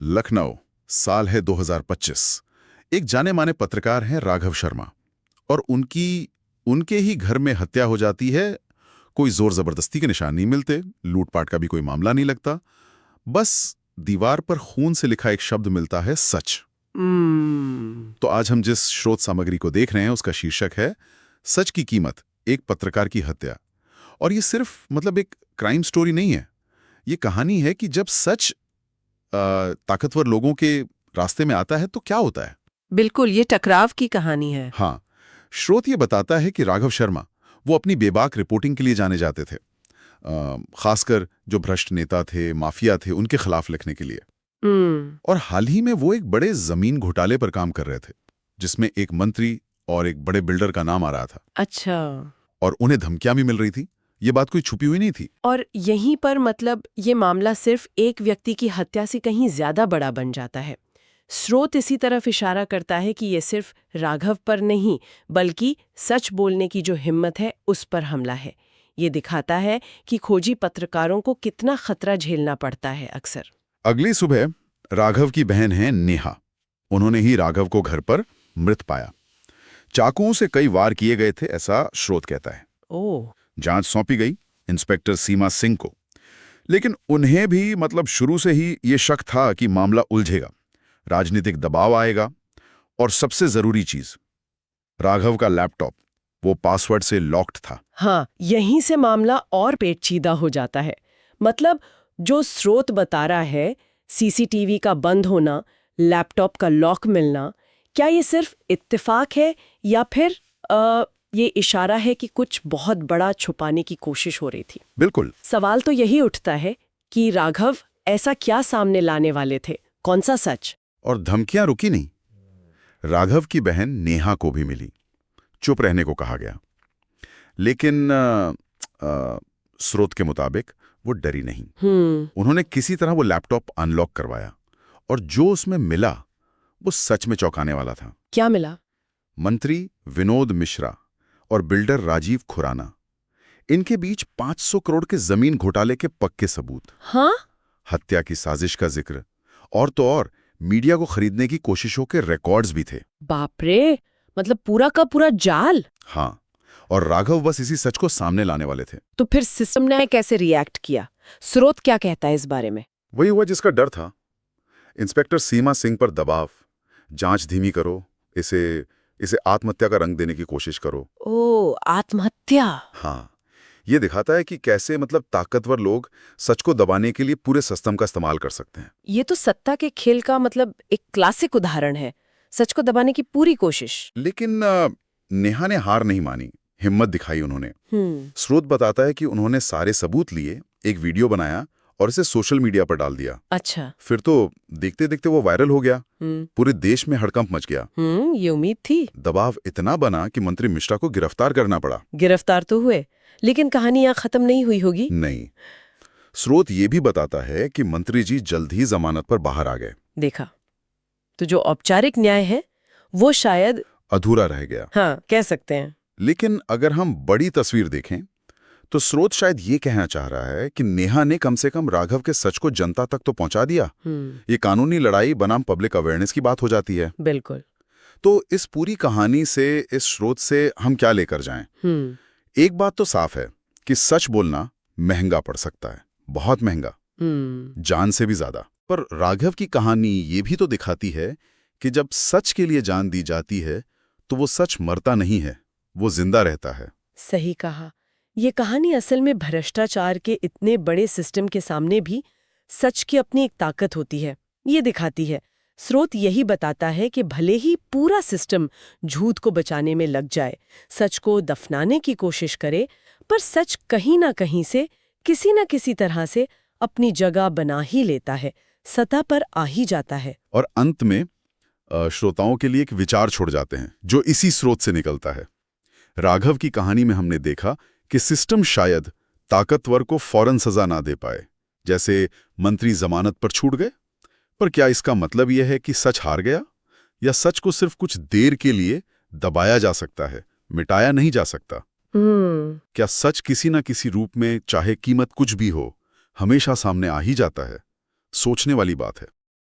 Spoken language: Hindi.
लखनऊ, साल है 2025। एक जाने माने पत्रकार हैं राघव शर्मा, और उनके ही घर में हत्या हो जाती है। कोई जोर जबरदस्ती के निशान नहीं मिलते, लूटपाट का भी कोई मामला नहीं लगता, बस दीवार पर खून से लिखा एक शब्द मिलता है, सच। तो आज हम जिस स्रोत सामग्री को देख रहे हैं उसका शीर्षक है सच की कीमत, एक पत्रकार की हत्या। और ये सिर्फ एक क्राइम स्टोरी नहीं है, ये कहानी है कि जब सच ताकतवर लोगों के रास्ते में आता है तो क्या होता है। बिल्कुल, ये टकराव की कहानी है। हाँ, स्रोत ये बताता है कि राघव शर्मा वो अपनी बेबाक रिपोर्टिंग के लिए जाने जाते थे, खासकर जो भ्रष्ट नेता थे, माफिया थे, उनके खिलाफ लिखने के लिए। और हाल ही में वो एक बड़े जमीन घोटाले पर काम कर रहे थे, जिसमें एक मंत्री और एक बड़े बिल्डर का नाम आ रहा था। अच्छा। और उन्हें धमकियां भी मिल रही थी, ये बात कोई छुपी हुई नहीं थी। और यहीं पर ये मामला सिर्फ एक व्यक्ति की हत्या से कहीं ज्यादा बड़ा बन जाता है। स्रोत इसी तरफ इशारा करता है कि ये सिर्फ राघव पर नहीं, बल्कि सच बोलने की जो हिम्मत है उस पर हमला है। ये दिखाता है कि खोजी पत्रकारों को कितना खतरा झेलना पड़ता है अक्सर। अगली सुबह राघव की बहन है नेहा। उन्होंने ही राघव को घर पर मृत पाया। चाकुओं से कई वार किए गए थे, ऐसा स्रोत कहता है। ओह। जांच सौंपी गई इंस्पेक्टर सीमा सिंह को, लेकिन उन्हें भी शुरू से ही ये शक था कि मामला उलझेगा, राजनीतिक दबाव आएगा। और सबसे जरूरी चीज, राघव का लैपटॉप वो पासवर्ड से लॉक्ड था। हाँ, यहीं से मामला और पेचीदा हो जाता है। जो स्रोत बता रहा है, सीसीटीवी का बंद होना, लैपटॉप का लॉक मिलना, क्या ये सिर्फ इत्तेफाक है या फिर ये इशारा है कि कुछ बहुत बड़ा छुपाने की कोशिश हो रही थी? बिल्कुल। सवाल तो यही उठता है कि राघव ऐसा क्या सामने लाने वाले थे, कौन सा सच? और धमकियां रुकी नहीं। राघव की बहन नेहा को भी मिली, चुप रहने को कहा गया, लेकिन स्रोत के मुताबिक वो डरी नहीं। उन्होंने किसी तरह वो लैपटॉप अनलॉक करवाया, और जो उसमें मिला वो सच में चौंकाने वाला था। क्या मिला? मंत्री विनोद मिश्रा और बिल्डर राजीव खुराना, इनके बीच 500 करोड़ के जमीन घोटाले के पक्के सबूत। हाँ? हत्या की साजिश का जिक्र, और तो और मीडिया को खरीदने की कोशिशों के रिकॉर्ड्स भी थे। बाप रे, पूरा का पूरा जाल। हाँ, और राघव बस इसी सच को सामने लाने वाले थे। तो फिर सिस्टम ने कैसे रिएक्ट किया? स्रोत क्या कहता है इस बारे में? वही हुआ जिसका डर था। इंस्पेक्टर सीमा सिंह पर दबाव, जांच धीमी करो, इसे आत्महत्या का रंग देने की कोशिश करो। ओ, आत्महत्या। हाँ, ये दिखाता है कि कैसे ताकतवर लोग सच को दबाने के लिए पूरे सिस्टम का इस्तेमाल कर सकते हैं। ये तो सत्ता के खेल का एक क्लासिक उदाहरण है, सच को दबाने की पूरी कोशिश। लेकिन नेहा ने हार नहीं मानी, हिम्मत दिखाई उन्होंने। स्रोत बताता है कि उन्होंने सारे सबूत लिए, एक वीडियो बनाया और इसे सोशल मीडिया पर डाल दिया। अच्छा। फिर तो देखते देखते वो वायरल हो गया। पूरे देश में हड़कंप मच गया। ये उम्मीद थी। दबाव इतना बना कि मंत्री मिश्रा को गिरफ्तार करना पड़ा। गिरफ्तार तो हुए, लेकिन कहानी यहाँ खत्म नहीं हुई होगी। नहीं, स्रोत ये भी बताता है कि मंत्री जी जल्द ही जमानत पर बाहर आ गए। देखा, तो जो औपचारिक न्याय है वो शायद अधूरा रह गया। हाँ, कह सकते हैं। लेकिन अगर हम बड़ी तस्वीर देखें तो स्रोत शायद ये कहना चाह रहा है कि नेहा ने कम से कम राघव के सच को जनता तक तो पहुंचा दिया। ये कानूनी लड़ाई बनाम पब्लिक अवेयरनेस की बात हो जाती है। बिल्कुल। तो इस पूरी कहानी से, इस स्रोत से हम क्या लेकर जाएं? एक बात तो साफ है कि सच बोलना महंगा पड़ सकता है, बहुत महंगा, जान से भी ज्यादा। पर राघव की कहानी ये भी तो दिखाती है कि जब सच के लिए जान दी जाती है तो वो सच मरता नहीं है, वो जिंदा रहता है। सही कहा। ये कहानी असल में भ्रष्टाचार के इतने बड़े सिस्टम के सामने भी सच की अपनी एक ताकत होती है, ये दिखाती है। स्रोत यही बताता है कि भले ही पूरा सिस्टम झूठ को बचाने में लग जाए, सच को दफनाने की कोशिश करे, पर सच कहीं ना कहीं से, किसी न किसी तरह से अपनी जगह बना ही लेता है, सतह पर आ ही जाता है। और अंत में श्रोताओं के लिए एक विचार छोड़ जाते हैं जो इसी स्रोत से निकलता है। राघव की कहानी में हमने देखा कि सिस्टम शायद ताकतवर को फौरन सजा ना दे पाए, जैसे मंत्री जमानत पर छूट गए। पर क्या इसका मतलब यह है कि सच हार गया, या सच को सिर्फ कुछ देर के लिए दबाया जा सकता है, मिटाया नहीं जा सकता? क्या सच किसी न किसी रूप में, चाहे कीमत कुछ भी हो, हमेशा सामने आ ही जाता है? सोचने वाली बात है।